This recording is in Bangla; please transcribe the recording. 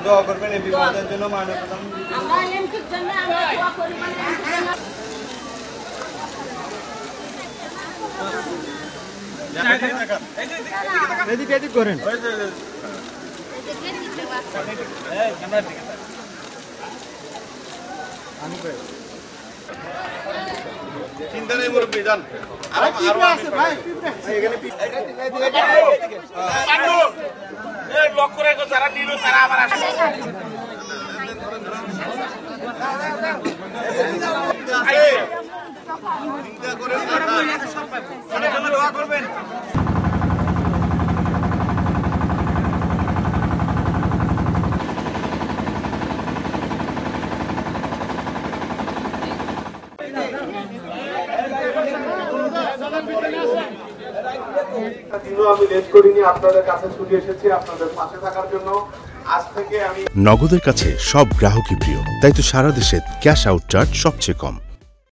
দোয়া করবেন এই বিপদের জন্য মাননীয় প্রধানমন্ত্রী করেন চিন্তা নেই মুরব্বী যান লক করে যারা নিল তারা আবার আসবে চিন্তা করে দোয়া করবেন আমি লেট করিনি আপনাদের কাছে ছুটে এসেছি আপনাদের পাশে থাকার জন্য আজ থেকে আমি নগদের কাছে সব গ্রাহকই প্রিয় তাই তো সারা দেশে ক্যাশ আউট চার্জ সবচেয়ে কম